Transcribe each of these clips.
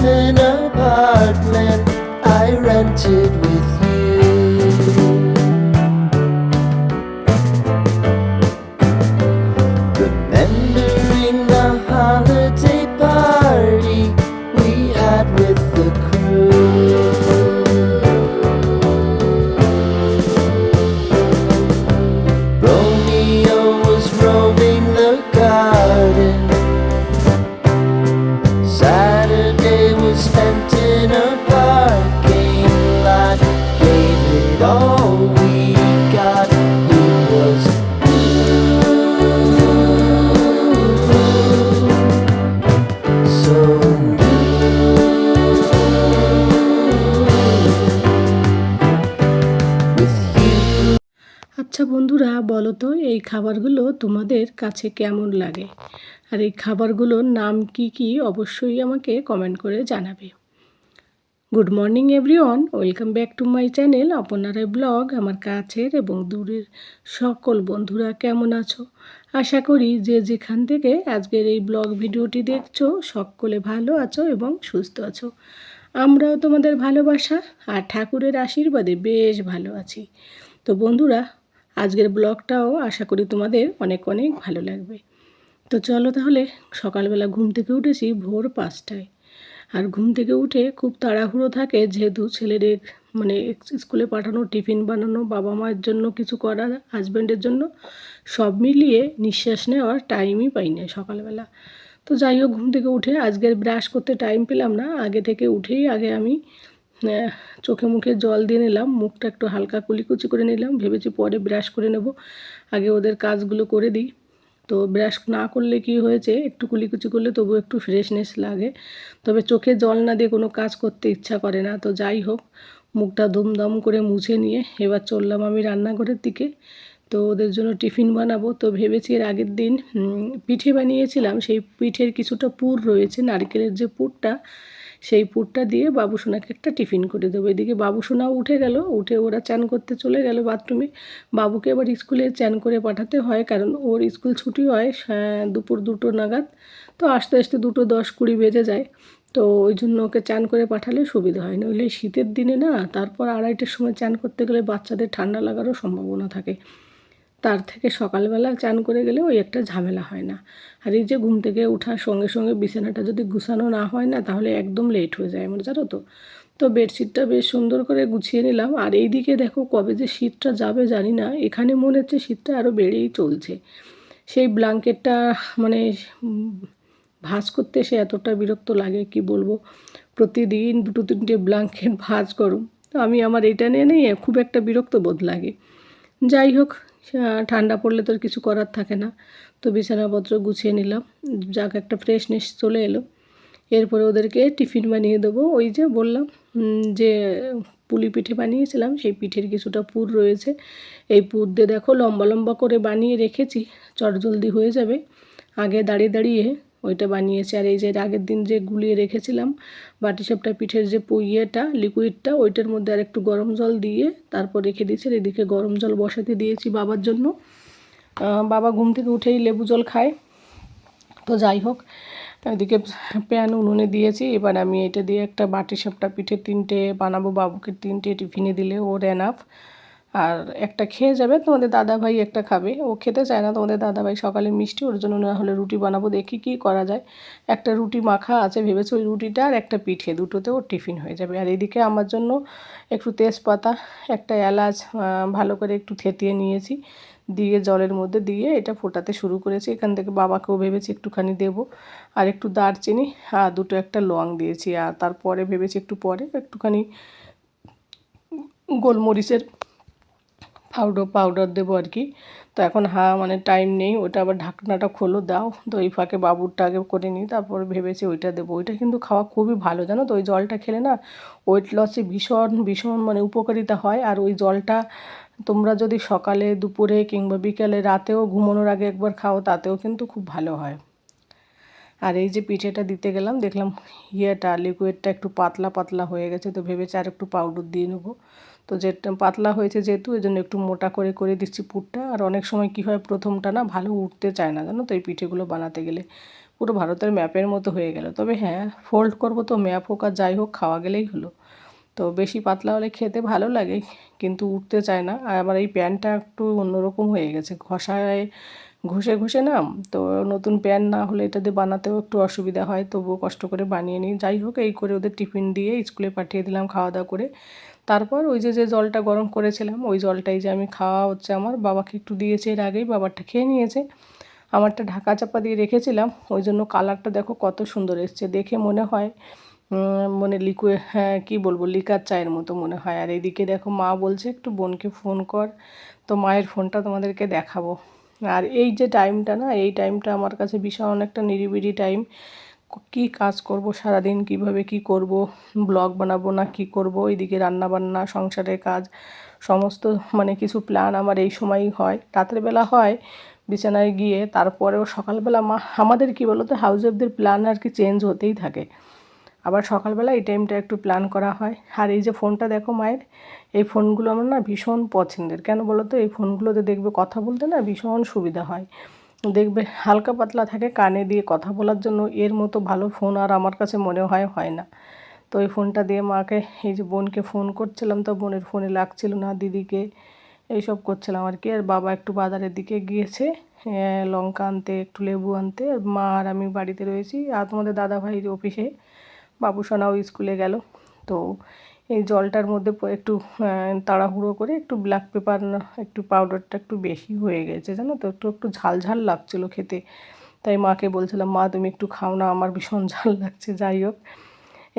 an apartment I rented with you. Remembering the holiday party we had with the crew. Romeo was roaming the garden. Saturday was spent in a parking lot. Gave it all we got. It was so with you. আচ্ছা বন্ধুরা, বলো তো এই খাবারগুলো তোমাদের কাছে কেমন লাগে? আর এই খাবারগুলোর নাম কি কি অবশ্যই আমাকে কমেন্ট করে জানাবে। Good morning everyone, welcome back to my channel আপনারা ব্লগ। আমার কাছের এবং দূরের সকল বন্ধুরা কেমন আছো? আশা করি যে যেখান থেকে আজকের এই ব্লগ ভিডিওটি দেখছো সকলে ভালো আছো এবং সুস্থ আছো। আমরাও তোমাদের ভালোবাসা আর ঠাকুরের আশীর্বাদে বেশ ভালো আছি। তো বন্ধুরা, আজকের ব্লগটাও আশা করি তোমাদের অনেক অনেক ভালো লাগবে। তো চলো তাহলে, সকালবেলা ঘুম থেকে উঠেছি ভোর 5টায়। আর ঘুম থেকে উঠে খুব তাড়াহুড়ো থাকে, যেহেতু ছেলেদের মানে স্কুলে পাঠানো, টিফিন বানানো, বাবা মায়ের জন্য কিছু করা, হাজব্যান্ডের জন্য, সব মিলিয়ে নিঃশ্বাস নেওয়ার টাইমই পাই না সকালবেলা। তো যাই হোক, ঘুম থেকে উঠে আজকের ব্রাশ করতে টাইম পেলাম না। আগে থেকে উঠেই আগে আমি চোখে মুখে জল দিয়ে নিলাম, মুখটা একটু হালকা কুলিকুচি করে নিলাম, ভেবেছি পরে ব্রাশ করে নেব, আগে ওদের কাজগুলো করে দিই। তো ব্রাশ না করলে কি হয়েছে, একটু কুলিকুচি করলে তবু একটু ফ্রেশনেস লাগে, তবে চোখে জল না দিয়ে কোনো কাজ করতে ইচ্ছা করে না। তো যাই হোক, মুখটা ধুমধাম করে মুছে নিয়ে এবার চললাম আমি রান্নাঘরের দিকে। তো ওদের জন্য টিফিন বানাবো। তো ভেবেছি এর আগের দিন পিঠে বানিয়েছিলাম, সেই পিঠের কিছুটা পুর রয়েছে, নারকেলের যে পুরটা, সেই পুরটা দিয়ে বাবুসোনাকে একটা টিফিন করে দেবো। এদিকে বাবুসোনাও উঠে গেল, উঠে ওরা চান করতে চলে গেল বাথরুমে। বাবুকে এবার স্কুলে চান করে পাঠাতে হয়, কারণ ওর স্কুল ছুটি হয় দুপুর 2টো নাগাদ। তো আস্তে আস্তে 2:10-20 বেজে যায়। তো ওই জন্য ওকে চান করে পাঠালে সুবিধা হয়, নইলে শীতের দিনে না, তারপর 2:30টার সময় চান করতে গেলে বাচ্চাদের ঠান্ডা লাগারও সম্ভাবনা থাকে। তার থেকে সকালবেলা চান করে গেলে ওই একটা ঝামেলা হয় না। আর এই যে ঘুম থেকে ওঠার সঙ্গে সঙ্গে বিছানাটা যদি গুছানো না হয় না, তাহলে একদম লেট হয়ে যায় আমার, জানো তো। তো বেডশিটটা বেশ সুন্দর করে গুছিয়ে নিলাম। আর এই দিকে দেখো, কবে যে শীতটা যাবে জানি না, এখানে মনে হচ্ছে শীতটা আরও বেড়েই চলছে। সেই ব্ল্যাঙ্কেটটা মানে ভাঁজ করতে সে এতটা বিরক্ত লাগে কি বলবো। প্রতিদিন 2-3টে ব্ল্যাঙ্কেট ভাঁজ করুন, তো আমি আমার এটা নিয়ে খুব একটা বিরক্ত বোধ লাগে। যাই হোক, ঠান্ডা পড়লে তো আর কিছু করার থাকে না। তো বিছানাপত্র গুছিয়ে নিলাম, যাক একটা ফ্রেশনেস চলে এলো। এরপরে ওদেরকে টিফিন বানিয়ে দেবো। ওই যে বললাম যে পুলি পিঠে বানিয়েছিলাম, সেই পিঠের কিছুটা পুর রয়েছে। এই পুর দিয়ে দেখো লম্বা লম্বা করে বানিয়ে রেখেছি, চটজলদি হয়ে যাবে। আগে দাঁড়িয়ে দাঁড়িয়ে ওইটা বানিয়েছি। আর এই যে আগের দিন যে গুলিয়ে রেখেছিলাম বাটিসাপটা পিঠের যে লিকুইডটা, ওইটার মধ্যে আর একটু গরম জল দিয়ে তারপর রেখে দিয়েছি। আর এদিকে গরম জল বসাতে দিয়েছি বাবার জন্য। বাবা ঘুম থেকে উঠেই লেবু জল খায়। তো যাই হোক, এদিকে প্যান উনুনে দিয়েছি। এবার আমি এটা দিয়ে একটা বাটিসাপটা পিঠে 3টে বানাবো, বাবুকে 3টে টিফিনে দিলে ওর এনাফ। আর একটা খেয়ে যাবে, তোমাদের দাদাভাই একটা খাবে, ও খেতে চায় না তোমাদের দাদাভাই সকালে মিষ্টি, ওর জন্য না হলে রুটি বানাবো, দেখি কি করা যায়। একটা রুটি মাখা আছে, ভেবেছি ওই রুটিটা আর একটা পিঠে, দুটোতে ওর টিফিন হয়ে যাবে। আর এদিকে আমার জন্য একটু তেজপাতা, একটা এলাচ ভালো করে একটু থেতিয়ে নিয়েছি, দিয়ে জলের মধ্যে দিয়ে এটা ফোটাতে শুরু করেছি। এখান থেকে বাবাকেও ভেবেছি একটুখানি দেবো। আর একটু দারচিনি আর একটা লং দিয়েছি। আর তারপরে ভেবেছি একটু পরে একটুখানি গোলমরিচের পাউডার দেবো আর কি। তো এখন মানে টাইম নেই, ওটা আবার ঢাকনাটা খোলো দাও। তো এই ফাঁকে বাবুরটা আগে করে নিই, তারপর ভেবেছি ওইটা দেবো। ওইটা কিন্তু খাওয়া খুবই ভালো, জানো তো। ওই জলটা খেলে না ওয়েট লসে ভীষণ ভীষণ মানে উপকারিতা হয়। আর ওই জলটা তোমরা যদি সকালে, দুপুরে কিংবা বিকালে, রাতেও ঘুমানোর আগে একবার খাও, তাতেও কিন্তু খুব ভালো হয়। আর এই যে পিঠেটা দিতে গেলাম, দেখলাম লিকুইডটা একটু পাতলা পাতলা হয়ে গেছে। তো ভেবেছি আর একটু পাউডার দিয়ে নেবো। তো যেটা পাতলা হয়েছে যেহেতু, এই জন্য একটু মোটা করে করে দিচ্ছি পুরটা। আর অনেক সময় কি হয়, প্রথমটা না ভালো উঠতে চায় না, জানো তো, এই পিঠেগুলো বানাতে গেলে পুরো ভারতের ম্যাপের মতো হয়ে গেল। তবে হ্যাঁ, ফোল্ড করব তো ম্যাপ হোক আর যাই হোক খাওয়া গেলেই হলো। তো বেশি পাতলা হলে খেতে ভালো লাগে কিন্তু উঠতে চায় না। আর আমার এই প্যানটা একটু অন্যরকম হয়ে গেছে, ঘষে ঘষে না। তো নতুন প্যান না হলে এটা দিয়ে বানাতেও একটু অসুবিধা হয়, তবুও কষ্ট করে বানিয়ে নিই। যাই হোক, এই করে ওদের টিফিন দিয়ে স্কুলে পাঠিয়ে দিলাম খাওয়া দাওয়া করে। তারপর ওই যে জলটা গরম করেছিলাম ওই জলটাই যে আমি খাওয়া হচ্ছে, আমার বাবাকে একটু দিয়েছি এর আগেই, বাবারটা খেয়ে নিয়েছে। আমারটা ঢাকা চাপা দিয়ে রেখেছিলাম, ওই জন্য কালারটা দেখো কত সুন্দর এসছে, দেখে মনে হয় মানে লিকুইড, হ্যাঁ কী বলবো, লিকার চায়ের মতো মনে হয়। আর এইদিকে দেখো মা বলছে একটু বোনকে ফোন কর, তো মায়ের ফোনটা তোমাদেরকে দেখাবো। আর এই যে টাইমটা না, এই টাইমটা আমার কাছে ভীষণ একটা নিরিবিলি টাইম। কী কাজ করব সারাদিন, কিভাবে কি করব, ব্লগ বানাবো না কি করব, এইদিকে রান্নাবান্না, সংসারের কাজ, সমস্ত মানে কিছু প্ল্যান আমার এই সময়ই হয়। রাতের বেলা হয় বিছানায় গিয়ে, তারপরেও সকালবেলা আমাদের কি বলো তো, হাউস ওয়াইফদের প্ল্যান আর কি চেঞ্জ হতেই থাকে। আবার সকালবেলা এই টাইমটা একটু প্ল্যান করা হয়। আর এই যে ফোনটা দেখো মায়ের, এই ফোনগুলো আমার না ভীষণ পছন্দের। কেন বলো তো, এই ফোনগুলোতে দেখবে কথা বলতে না ভীষণ সুবিধা হয়, দেখবে হালকা পাতলা থাকে, কানে দিয়ে কথা বলার জন্য এর মতো ভালো ফোন আর আমার কাছে মনে হয় না। তো এই ফোনটা দিয়ে মাকে, এই যে বোনকে ফোন করছিলাম তো বোনের ফোনে লাগছিল না, দিদিকে এইসব করছিলাম আর কি। আর বাবা একটু বাজারের দিকে গিয়েছে লঙ্কা আনতে, একটু লেবু আনতে। আর মা আর আমি বাড়িতে রয়েছি। আর তোমাদের দাদাভাইয়ের অফিসে, বাবুসোনাও স্কুলে গেল। তো এই জলটার মধ্যে একটু তাড়াহুড়ো করে একটু ব্ল্যাক পেপার, একটু পাউডারটা একটু বেশি হয়ে গেছে জানো তো, একটু একটু ঝাল ঝাল লাগছিলো খেতে। তাই মাকে বলছিলাম, মা তুমি একটু খাও না, আমার ভীষণ ঝাল লাগছে। যাই হোক,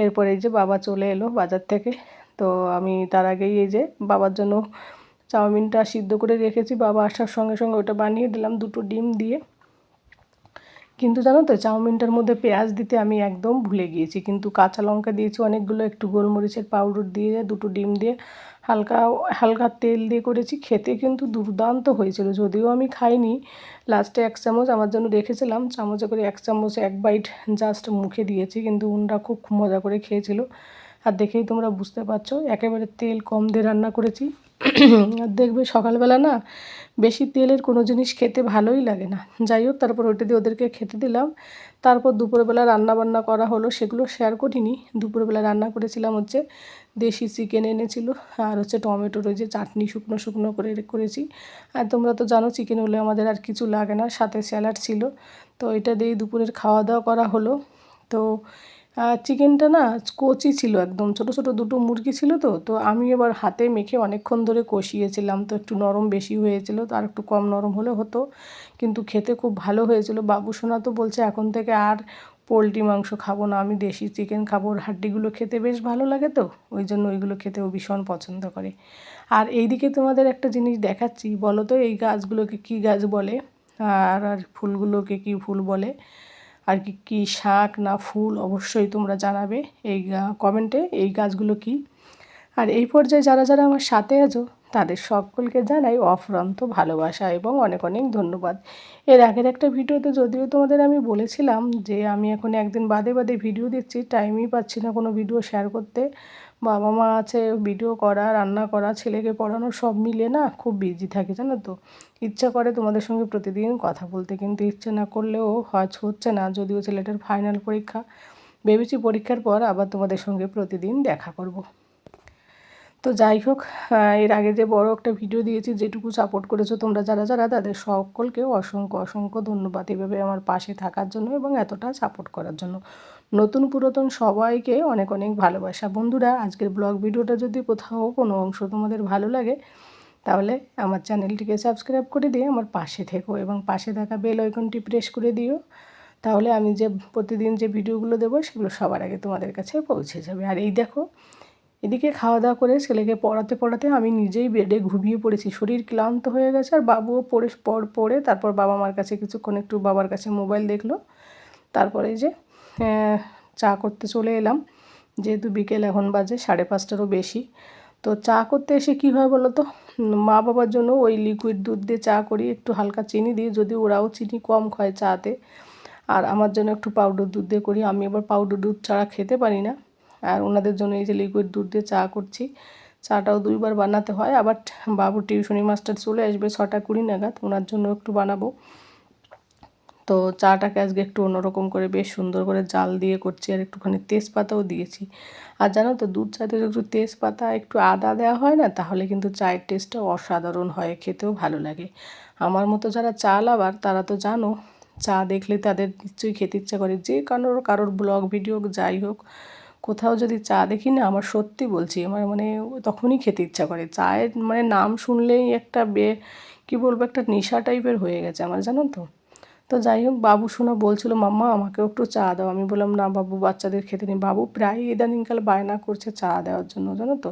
এরপরে এই যে বাবা চলে এলো বাজার থেকে। তো আমি তার আগেই এই যে বাবার জন্য চাউমিনটা সিদ্ধ করে রেখেছি, বাবা আসার সঙ্গে সঙ্গে ওটা বানিয়ে দিলাম 2টো ডিম দিয়ে। কিন্তু জানো তো, চাউমিনটার মধ্যে পেঁয়াজ দিতে আমি একদম ভুলে গিয়েছি, কিন্তু কাঁচা লঙ্কা দিয়েছি অনেকগুলো, একটু গোলমরিচের পাউডার দিয়ে 2টো ডিম দিয়ে হালকা হালকা তেল দিয়ে করেছি। খেতে কিন্তু দুর্দান্ত হয়েছিল, যদিও আমি খাইনি। লাস্টে 1 চামচ আমার জন্য রেখেছিলাম, চামচে করে 1 চামচ 1 বাইট জাস্ট মুখে দিয়েছি, কিন্তু উনরা খুব মজা করে খেয়েছিল। আর দেখেই তোমরা বুঝতে পারছো একেবারে তেল কম দিয়ে রান্না করেছি। আর দেখবে সকালবেলা না বেশি তেলের কোনো জিনিস খেতে ভালোই লাগে না। যাই হোক, তারপর ওইটা দিয়ে ওদেরকে খেতে দিলাম। তারপর দুপুরবেলা রান্নাবান্না করা হলো, সেগুলো শেয়ার করিনি। দুপুরবেলা রান্না করেছিলাম হচ্ছে দেশি চিকেন এনেছিল, আর হচ্ছে টমেটোর ওই যে চাটনি শুকনো শুকনো করে করেছি। আর তোমরা তো জানো চিকেন হলে আমাদের আর কিছু লাগে না, সাথে স্যালাড ছিল। তো এটা দিয়েই দুপুরের খাওয়া দাওয়া করা হলো। তো চিকেনটা না কচি ছিল একদম, ছোটো ছোটো 2টো মুরগি ছিল। তো আমি এবার হাতে মেখে অনেকক্ষণ ধরে কষিয়েছিলাম, তো একটু নরম বেশি হয়েছিল, তো আর একটু কম নরম হলে হতো, কিন্তু খেতে খুব ভালো হয়েছিল। বাবুসোনা তো বলছে এখন থেকে আর পোলট্রি মাংস খাবো না, আমি দেশি চিকেন খাবো, ওর হাড্ডিগুলো খেতে বেশ ভালো লাগে, তো ওই জন্য ওইগুলো খেতেও ভীষণ পছন্দ করে। আর এইদিকে তোমাদের একটা জিনিস দেখাচ্ছি, বলো তো এই গাছগুলোকে কী গাছ বলে, আর ফুলগুলোকে কী ফুল বলে, আর কি কী শাক না ফুল, অবশ্যই তোমরা জানাবে এই কমেন্টে এই গাছগুলো কী। আর এই পর্যায়ে যারা যারা আমার সাথে আছো তাদের সকলকে জানাই অফুরন্ত ভালোবাসা এবং অনেক অনেক ধন্যবাদ। এর আগের একটা ভিডিওতে যদিও তোমাদের আমি বলেছিলাম যে আমি এখন একদিন বাদে বাদে ভিডিও দিচ্ছি, টাইমই পাচ্ছি না কোনো ভিডিও শেয়ার করতে। বাবা মা আছে, ভিডিও করা, রান্না করা, ছেলেকে পড়ানো, সব মিলে না খুব বিজি থাকি জানো তো। ইচ্ছা করে তোমাদের সঙ্গে প্রতিদিন কথা বলতে, কিন্তু ইচ্ছে না করলেও হচ্ছে না। যদিও ছেলেটার ফাইনাল পরীক্ষা, ভেবেছি পরীক্ষার পর আবার তোমাদের সঙ্গে প্রতিদিন দেখা করব। তো যাই হোক, এর আগে যে বড় একটা ভিডিও দিয়েছি, যেটুকু সাপোর্ট করেছো তোমরা যারা যারা, তাদের সকলকেও অসংখ্য অসংখ্য ধন্যবাদ এভাবে আমার পাশে থাকার জন্য এবং এতটা সাপোর্ট করার জন্য। নতুন পুরাতন সবাইকে অনেক অনেক ভালোবাসা। বন্ধুরা, আজকের ব্লগ ভিডিওটা যদি কোথাও কোনো অংশ তোমাদের ভালো লাগে, তাহলে আমার চ্যানেলটিকে সাবস্ক্রাইব করে দিয়ে আমার পাশে থেকো এবং পাশে থাকা বেল আইকনটি প্রেস করে দিও। তাহলে আমি যে প্রতিদিন যে ভিডিওগুলো দেবো সেগুলো সবার আগে তোমাদের কাছে পৌঁছে যাবে। আর এই দেখো, এদিকে খাওয়া দাওয়া করে ছেলেকে পড়াতে পড়াতে আমি নিজেই বেডে ঘুমিয়ে পড়েছি, শরীর ক্লান্ত হয়ে গেছে। আর বাবুও পড়ে তারপর বাবা মার কাছে কিছুক্ষণ একটু বাবার কাছে মোবাইল দেখলো। তারপরে যে চা করতে চলে এলাম, যেহেতু বিকেল এখন বাজে 5:30টারও বেশি। তো চা করতে এসে কী হয় বলো তো, মা বাবার জন্য ওই লিকুইড দুধ দিয়ে চা করি, একটু হালকা চিনি দিই, যদি ওরাও চিনি কম খায় চাতে। আর আমার জন্য একটু পাউডার দুধ দিয়ে করি, আমি আবার পাউডার দুধ ছাড়া খেতে পারি না। আর ওনাদের জন্য এই যে লিকুইড দুধ দিয়ে চা করছি। চাটাও 2বার বানাতে হয়, আবার বাবু টিউশনি মাস্টার চলে আসবে 6:20 নাগাদ, ওনার জন্য একটু বানাবো। তো চাটাকে আজকে একটু অন্যরকম করে বেশ সুন্দর করে জাল দিয়ে করছি, আর একটুখানি তেজপাতাও দিয়েছি। আর জানো তো দুধ চাতে একটু তেজপাতা একটু আদা দেওয়া হয় না, তাহলে কিন্তু চায়ের টেস্টটা অসাধারণ হয়, খেতেও ভালো লাগে। আমার মতো যারা চা লাভার তারা তো জানো, চা দেখলে তাদের নিশ্চয়ই খেতে ইচ্ছা করে, যে কারোর ব্লগ ভিডিও যাই হোক, কোথাও যদি চা দেখি না, আমার সত্যি বলছি আমার মানে তখনই খেতে ইচ্ছা করে। চায়ের মানে নাম শুনলেই একটা কী বলবো, একটা নেশা টাইপের হয়ে গেছে আমার, জানো তো। তো যাই হোক, বাবু শোনা বলছিল মাম্মা আমাকেও একটু চা দাও। আমি বললাম না বাবু, বাচ্চাদের খেতে নেই। বাবু প্রায় ইদানিংকাল বায়না করছে চা দেওয়ার জন্য, জানো তো।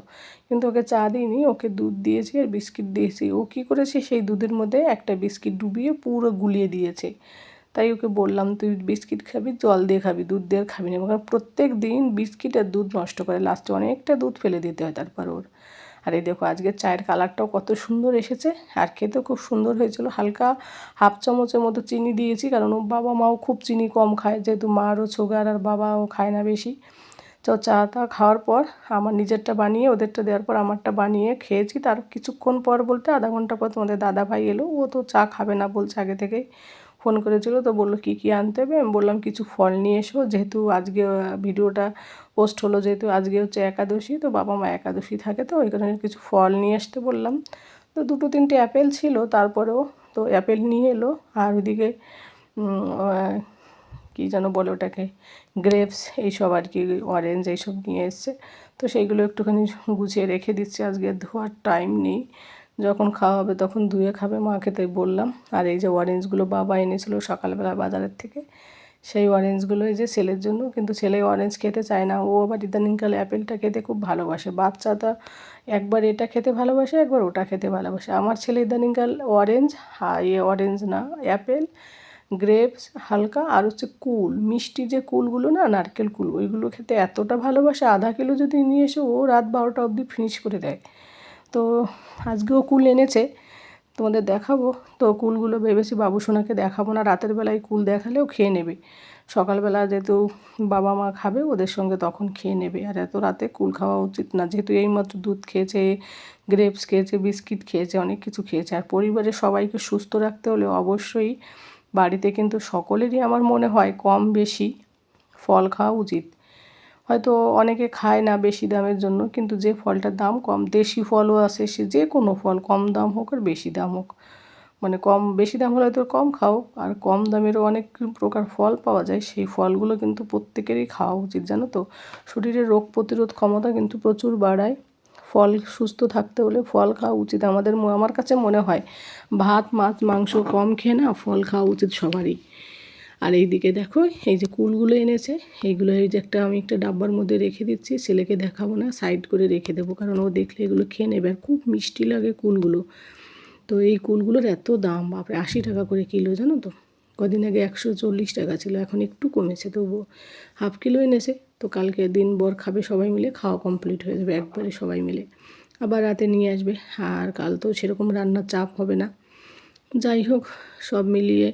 কিন্তু ওকে চা দিইনি, ওকে দুধ দিয়েছি আর বিস্কিট দিয়েছি। ও কী করেছে, সেই দুধের মধ্যে একটা বিস্কিট ডুবিয়ে পুরো গুলিয়ে দিয়েছে। তাই ওকে বললাম তুই বিস্কিট খাবি, জল দিয়ে খাবি, দুধ দিয়ে খাবি না। কারণ প্রত্যেক দিন বিস্কিট আর দুধ নষ্ট করে, লাস্টে অনেকটা দুধ ফেলে দিতে হয় তারপর ওর। আর এই দেখো আজকের চায়ের কালারটাও কত সুন্দর এসেছে, আর খেতেও খুব সুন্দর হয়েছিল। হালকা হাফ চামচের মতো চিনি দিয়েছি, কারণ ও বাবা মাও খুব চিনি কম খায়, যেহেতু মারও সুগার আর বাবাও খায় না বেশি। তো চাটা খাওয়ার পর আমার নিজেরটা বানিয়ে ওদেরটা দেওয়ার পর আমারটা বানিয়ে খেয়েছি। তার কিছুক্ষণ পর বলতে আধা ঘন্টা পর তোমাদের দাদাভাই এলো। ও তো চা খাবে না বলছে, আগে থেকেই ফোন করেছিল। তো বললো কী কী আনতে হবে, আমি বললাম কিছু ফল নিয়ে এসো, যেহেতু আজকে ভিডিওটা পোস্ট হলো, যেহেতু আজকে হচ্ছে একাদশী, তো বাবা মা একাদশী থাকে, তো ওই কারণে কিছু ফল নিয়ে আসতে বললাম। তো দুটো তিনটে অ্যাপেল ছিল, তারপরেও তো অ্যাপেল নিয়ে এলো। আর ওইদিকে কী যেন বলে ওটাকে, গ্রেপস এইসব আর কি, অরেঞ্জ এইসব নিয়ে এসছে। তো সেইগুলো একটুখানি গুছিয়ে রেখে দিচ্ছি, আজকে ধোয়ার টাইম নেই, যখন খাওয়া হবে তখন ধুয়ে খাবে মাকে, তাই বললাম। আর এই যে অরেঞ্জগুলো বাবা এনেছিল সকালবেলা বাজারের থেকে, সেই অরেঞ্জগুলো এই যে ছেলের জন্য, কিন্তু ছেলে অরেঞ্জ খেতে চায় না। ও আবার ইদানিংকালে অ্যাপেলটা খেতে খুব ভালোবাসে। বাচ্চাটা একবার এটা খেতে ভালোবাসে, একবার ওটা খেতে ভালোবাসে। আমার ছেলে ইদানিংকাল অরেঞ্জ, অরেঞ্জ না, অ্যাপেল, গ্রেপস হালকা, আর হচ্ছে কুল, মিষ্টি যে কুলগুলো না, নারকেল কুল, ওইগুলো খেতে এতটা ভালোবাসে, আধা কিলো যদি নিয়ে এসে ও রাত 12টা অবধি ফিনিশ করে দেয়। তো আজকেও কুল এনেছে, তোমাদের দেখাবো। তো কুলগুলো ভেবেছি বাবু সোনাকে দেখাবো না, রাতের বেলায় কুল দেখালেও খেয়ে নেবে। সকালবেলা যেহেতু বাবা মা খাবে ওদের সঙ্গে, তখন খেয়ে নেবে। আর এত রাতে কুল খাওয়া উচিত না, যেহেতু এইমাত্র দুধ খেয়েছে, গ্রেপস খেয়েছে, বিস্কিট খেয়েছে, অনেক কিছু খেয়েছে। আর পরিবারের সবাইকে সুস্থ রাখতে হলে অবশ্যই বাড়িতে কিন্তু সকলেরই আমার মনে হয় কম বেশি ফল খাওয়া উচিত। হয়তো অনেকে খায় না বেশি দামের জন্য, কিন্তু যে ফলটার দাম কম, দেশি ফলও আছে, সে যে কোনো ফল, কম দাম হোক আর বেশি দাম হোক, মানে কম বেশি দাম হলে তো কম খাও, আর কম দামেরও অনেক প্রকার ফল পাওয়া যায়, সেই ফলগুলো কিন্তু প্রত্যেকেরই খাওয়া উচিত, জানো তো। শরীরের রোগ প্রতিরোধ ক্ষমতা কিন্তু প্রচুর বাড়ায়। ফল, সুস্থ থাকতে হলে ফল খাওয়া উচিত আমাদের, আমার কাছে মনে হয় ভাত মাছ মাংস কম খেয়ে না, ফল খাওয়া উচিত সবারই। আর এই দিকে দেখো এই যে কুলগুলো এনেছে, এইগুলো এই যে আমি একটা ডাব্বার মধ্যে রেখে দিচ্ছি, ছেলেকে দেখাবো না, সাইড করে রেখে দেবো, কারণ ও দেখলে এগুলো খেয়ে নেবে। আর খুব মিষ্টি লাগে কুলগুলো। তো এই কুলগুলোর এত দাম, বাপরে 80 টাকা করে কিলো, জানো তো। কদিন আগে 140 টাকা ছিল, এখন একটু কমেছে, তবুও হাফ কিলো এনেছে। তো কালকে দিনভর খাবে সবাই মিলে, খাওয়া কমপ্লিট হয়ে যাবে একবারে সবাই মিলে। আবার রাতে নিয়ে আসবে, আর কাল তো সেরকম রান্নার চাপ হবে না। যাই হোক, সব মিলিয়ে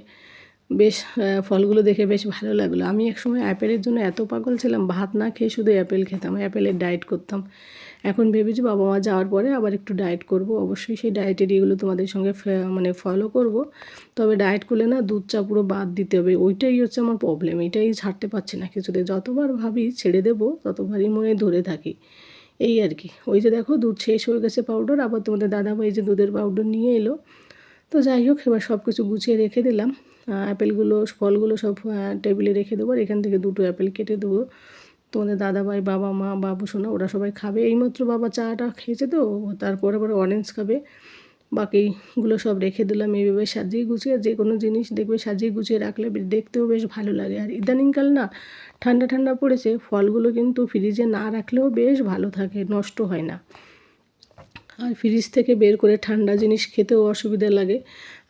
বেশ ফলগুলো দেখে বেশ ভালো লাগলো। আমি একসময় অ্যাপেলের জন্য এত পাগল ছিলাম, ভাত না খেয়ে শুধু অ্যাপেল খেতাম, অ্যাপেলের ডায়েট করতাম। এখন ভেবেছি বাবা মা যাওয়ার পরে আবার একটু ডায়েট করব। অবশ্যই সেই ডায়েটের এগুলো তোমাদের সঙ্গে মানে ফলো করব। তবে ডায়েট করলে না দুধ চা পুরো বাদ দিতে হবে, ওইটাই হচ্ছে আমার প্রবলেম, এটাই ছাড়তে পারছি না কিছুতে। যতবার ভাবি ছেড়ে দেবো ততবারই মনে ধরে থাকি, এই আর কি। ওই যে দেখো দুধ শেষ হয়ে গেছে পাউডার, আবার তোমাদের দাদাভাই যে দুধের পাউডার নিয়ে এলো। তো যাই হোক, এবার সব কিছু গুছিয়ে রেখে দিলাম। অ্যাপেলগুলো ফলগুলো সব টেবিলে রেখে দেবো, আর এখান থেকে দুটো অ্যাপেল কেটে দেবো। তোমাদের দাদাভাই, বাবা মা, বাবু সোনা ওরা সবাই খাবে। এইমাত্র বাবা চাটা খেয়েছে, তো তারপরে আবার অরেঞ্জ খাবে। বাকিগুলো সব রেখে দিলাম এইভাবে সাজিয়ে গুছিয়ে। যে কোনো জিনিস দেখবে সাজিয়ে গুছিয়ে রাখলে দেখতেও বেশ ভালো লাগে। আর ইদানিংকাল না ঠান্ডা ঠান্ডা পড়েছে, ফলগুলো কিন্তু ফ্রিজে না রাখলেও বেশ ভালো থাকে, নষ্ট হয় না। আর ফ্রিজ থেকে বের করে ঠান্ডা জিনিস খেতেও অসুবিধা লাগে,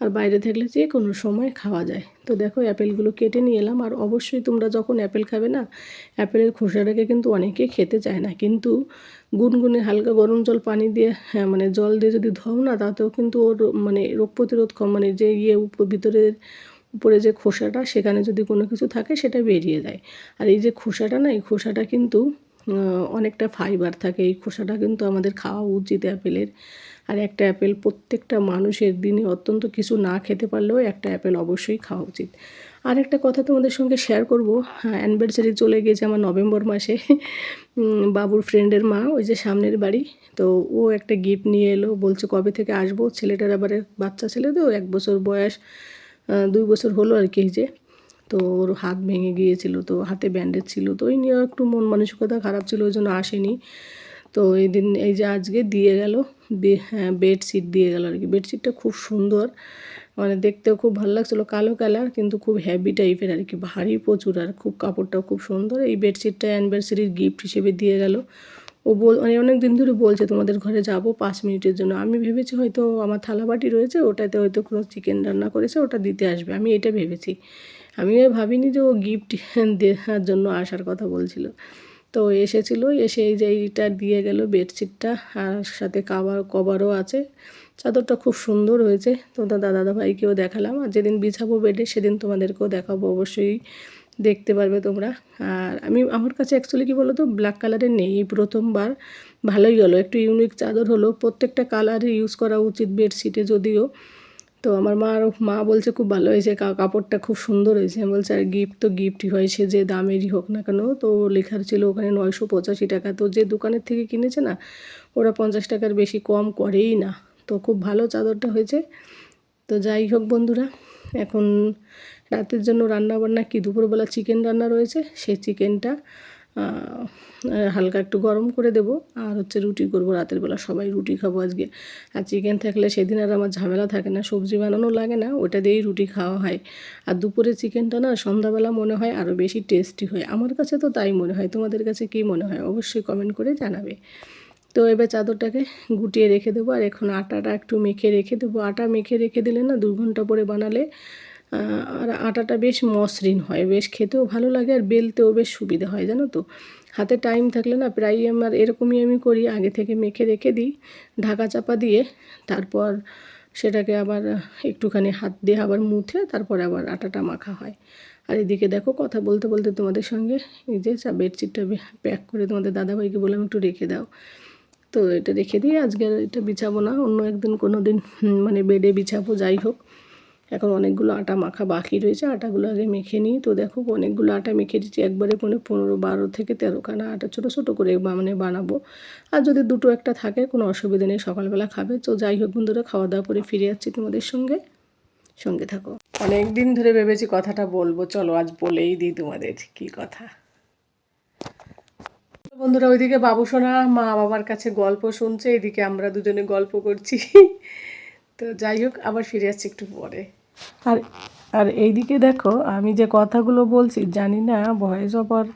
আর বাইরে থাকলে যে কোনো সময় খাওয়া যায়। তো দেখো অ্যাপেলগুলো কেটে নিয়ে এলাম। আর অবশ্যই তোমরা যখন অ্যাপেল খাবে না, অ্যাপেলের খোসাটাকে কিন্তু অনেকে খেতে চায় না, কিন্তু গুনগুনে হালকা গরম জল পানি দিয়ে, হ্যাঁ মানে জল দিয়ে যদি ধোও না, তাতেও কিন্তু ওর মানে রোগ প্রতিরোধ মানে যে ভিতরের উপরে যে খোসাটা, সেখানে যদি কোনো কিছু থাকে সেটা বেরিয়ে যায়। আর এই যে খোসাটা না, এই খোসাটা কিন্তু অনেকটা ফাইবার থাকে, এই খোসাটা কিন্তু আমাদের খাওয়া উচিত অ্যাপেলের। আর একটা অ্যাপেল প্রত্যেকটা মানুষের দিনে অত্যন্ত কিছু না খেতে পারলেও একটা অ্যাপেল অবশ্যই খাওয়া উচিত। আর একটা কথা তোমাদের সঙ্গে শেয়ার করব, অ্যানিভার্সারি চলে গিয়েছে আমার নভেম্বর মাসে। বাবুর ফ্রেন্ডের মা, ওই যে সামনের বাড়ি, তো ও একটা গিফট নিয়ে এলো, বলছে কবে থেকে আসবো। ছেলেটার আবার বাচ্চা ছেলে তো, 1 বছর বয়স, 2 বছর হলো আর কি। যে তো ওর হাত ভেঙে গিয়েছিল, তো হাতে ব্যান্ডেজ ছিল, তো ওই নিয়ে একটু মন মানসিকতা খারাপ ছিল, ওই জন্য আসেনি। তো এই দিন এই যে আজকে দিয়ে গেল, হ্যাঁ বেডশিট দিয়ে গেল আর কি। বেডশিটটা খুব সুন্দর, মানে দেখতেও খুব ভালো লাগছিলো, কালো কালার কিন্তু খুব হেভি টাইপের আর কি, ভারী প্রচুর, আর খুব কাপড়টাও খুব সুন্দর। এই বেডশিটটা অ্যানিভার্সারির গিফট হিসেবে দিয়ে গেল। ও মানে অনেক দিন ধরে বলছে তোমাদের ঘরে যাব 5 মিনিটের জন্য। আমি ভেবেছি হয়তো আমার থালাবাটি রয়েছে, ওটাতে হয়তো কোনো চিকেন রান্না করেছে, ওটা দিতে আসবে, আমি এটা ভেবেছি। আমি ভাবিনি যে ও গিফট দেওয়ার জন্য আসার কথা বলছিল। তো এসেছিলো, এসে এই যে এইটা দিয়ে গেল বেডশিটটা, আর সাথে কভারও আছে। চাদরটা খুব সুন্দর হয়েছে, তোমাদের দাদা ভাইকেও দেখালাম, আর যেদিন বিছাবো বেডে সেদিন তোমাদেরকেও দেখাবো, অবশ্যই দেখতে পারবে তোমরা। আর আমার কাছে অ্যাকচুয়ালি কী বলো তো, ব্ল্যাক কালারের নেই, এই প্রথমবার। ভালোই হলো, একটু ইউনিক চাদর হলো, প্রত্যেকটা কালারে ইউজ করা উচিত বেডশিটে যদিও। তো আমার মা বলছে খুব ভালো হয়েছে, কাপড়টা খুব সুন্দর হয়েছে। আমি বলছি আর গিফট তো গিফটই হয়, সে যে দামেরই হোক না কেন। তো লেখার ছিল ওখানে 985 টাকা, তো যে দোকানের থেকে কিনেছে না, ওরা 50 টাকার বেশি কম করেই না। তো খুব ভালো চাদরটা হয়েছে। তো যাই হোক বন্ধুরা, এখন রাতের জন্য রান্নাবান্না কি, দুপুরবেলা চিকেন রান্না রয়েছে, সেই চিকেনটা হালকা একটু গরম করে দেবো, আর হচ্ছে রুটি করবো রাতের বেলা, সবাই রুটি খাবো আজকে। আর চিকেন থাকলে সেদিন আর আমার ঝামেলা থাকে না, সবজি বানানো লাগে না, ওটা দিয়েই রুটি খাওয়া হয়। আর দুপুরে চিকেনটা না সন্ধ্যাবেলা মনে হয় আরও বেশি টেস্টি হয়, আমার কাছে তো তাই মনে হয়। তোমাদের কাছে কী মনে হয় অবশ্যই কমেন্ট করে জানাবে। তো এবার চাদরটাকে গুটিয়ে রেখে দেবো, আর এখন আটাটা একটু মেখে রেখে দেবো। আটা মেখে রেখে দিলে না 2 ঘন্টা পরে বানালে আর আটাটা বেশ মসৃণ হয়, বেশ খেতেও ভালো লাগে, আর বেলতেও বেশ সুবিধা হয় জানো তো। হাতে টাইম থাকলে না প্রায়ই আমার এরকমই আমি করি, আগে থেকে মেখে রেখে দিই ঢাকা চাপা দিয়ে, তারপর সেটাকে আবার একটুখানি হাত দিয়ে আবার মুছে তারপর আবার আটাটা মাখা হয়। আর এদিকে দেখো কথা বলতে বলতে তোমাদের সঙ্গে এই যে বেডশিটটা প্যাক করে তোমাদের দাদাভাইকে বললাম একটু রেখে দাও। তো এটা রেখে দিয়ে আজকে এটা বিছাবো না, অন্য একদিন কোনো দিন মানে বেডে বিছাবো। যাই হোক, এখন অনেকগুলো আটা মাখা বাকি রয়েছে, আটাগুলো আগে মেখে নিই। তো দেখো অনেকগুলো আটা মেখে দিচ্ছি, একবারে 15 থেকে 13 খানা আটা ছোটো ছোটো করে মানে বানাবো। আর যদি দুটো একটা থাকে কোনো অসুবিধা নেই, সকালবেলা খাবে। তো যাই হোক বন্ধুরা, খাওয়া দাওয়া করে ফিরে যাচ্ছি তোমাদের সঙ্গে থাকো। অনেক দিন ধরে ভেবেছি কথাটা বলবো, চলো আজ বলেই দিই তোমাদের কি কথা। বন্ধুরা, ওইদিকে বাবু সোনা মা বাবার কাছে গল্প শুনছে, এদিকে আমরা দুজনে গল্প করছি। তো যাই হোক, আবার ফিরে যাচ্ছি একটু পরে। আর আর এইদিকে দেখো, আমি যে কথাগুলো বলছি জানি না ভয়েস ওভার,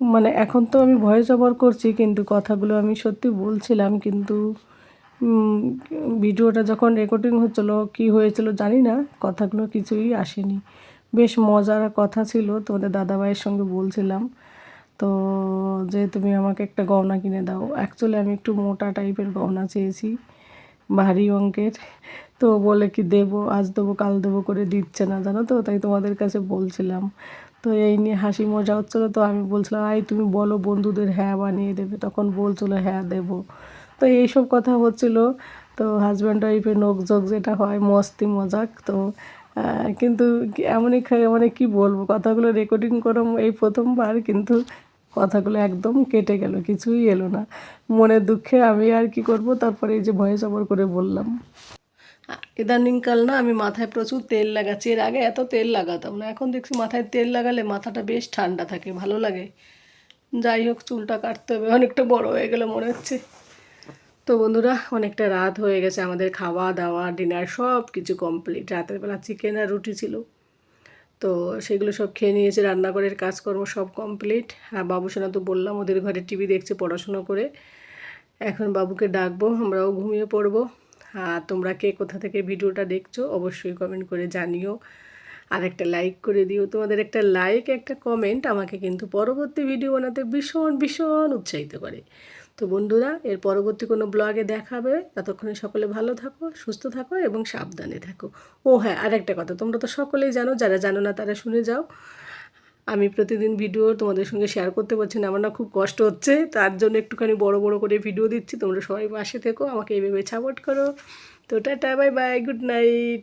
মানে এখন তো আমি ভয়েস ওভার করছি, কিন্তু কথাগুলো আমি সত্যি বলছিলাম, কিন্তু ভিডিওটা যখন রেকর্ডিং হচ্ছিলো কি হয়েছিল জানি না, কথাগুলো কিছুই আসেনি। বেশ মজার কথা ছিল, তোমাদের দাদাভাইয়ের সঙ্গে বলছিলাম তো, যে তুমি আমাকে একটা গয়না কিনে দাও। অ্যাকচুয়ালি আমি একটু মোটা টাইপের গয়না চেয়েছি, ভারী অঙ্কের। তো বলে কি দেবো, আজ দেবো কাল দেবো করে দিচ্ছে না জানো তো, তাই তোমাদের কাছে বলছিলাম। তো এই নিয়ে হাসি মজা হচ্ছিলো, তো আমি বলছিলাম তুমি বলো বন্ধুদের হ্যাঁ বানিয়ে দেবে, তখন বলছিলো হ্যাঁ দেবো। তো এইসব কথা হচ্ছিল, তো হাজব্যান্ড ওয়াইফের নোকঝোক যেটা হয়, মস্তি মজাক। তো কিন্তু এমনই মানে কি বলবো, কথাগুলো রেকর্ডিং করো এই প্রথমবার, কিন্তু কথাগুলো একদম কেটে গেল, কিছুই এলো না। মনের দুঃখে আমি আর কি করব, তারপরে এই যে ভয়েস ওভার করে বললাম। ইদানিংকাল না আমি মাথায় প্রচুর তেল লাগাচ্ছি, এর আগে এত তেল লাগাতাম না, এখন দেখছি মাথায় তেল লাগালে মাথাটা বেশ ঠান্ডা থাকে, ভালো লাগে। যাই হোক, চুলটা কাটতে হবে, অনেকটা বড় হয়ে গেল মনে হচ্ছে। তো বন্ধুরা, অনেকটা রাত হয়ে গেছে, আমাদের খাওয়া দাওয়া ডিনার সব কিছু কমপ্লিট। রাতের বেলা চিকেন আর রুটি ছিল, তো সেগুলো সব খেয়ে নিয়েছে, রান্নাঘরের কাজকর্ম সব কমপ্লিট। আর বাবুসোনা তো বললাম ওদের ঘরে টিভি দেখছে পড়াশুনো করে। এখন বাবুকে ডাকবো, আমরাও ঘুমিয়ে পড়বো। আর তোমরা কে কোথা থেকে ভিডিওটা দেখছো অবশ্যই কমেন্ট করে জানিও, আর একটা লাইক করে দিও। তোমাদের একটা লাইক একটা কমেন্ট আমাকে কিন্তু পরবর্তী ভিডিও বানাতে ভীষণ ভীষণ উৎসাহিত করে। তো বন্ধুরা, এর পরবর্তী কোনো ব্লগে দেখাবে, ততক্ষণে সকলে ভালো থাকো, সুস্থ থাকো এবং সাবধানে থাকো। ও হ্যাঁ, আর একটা কথা, তোমরা তো সকলেই জানো, যারা জানো না তারা শুনে যাও। আমি প্রতিদিন ভিডিও তোমাদের সঙ্গে শেয়ার করতে পারছি না, আমার না খুব কষ্ট হচ্ছে, তার জন্য একটুখানি বড় বড় করে ভিডিও দিচ্ছি। তোমরা সবাই পাশে থেকো, আমাকে এইভাবে সাপোর্ট করো। তো tata, bye bye, good night.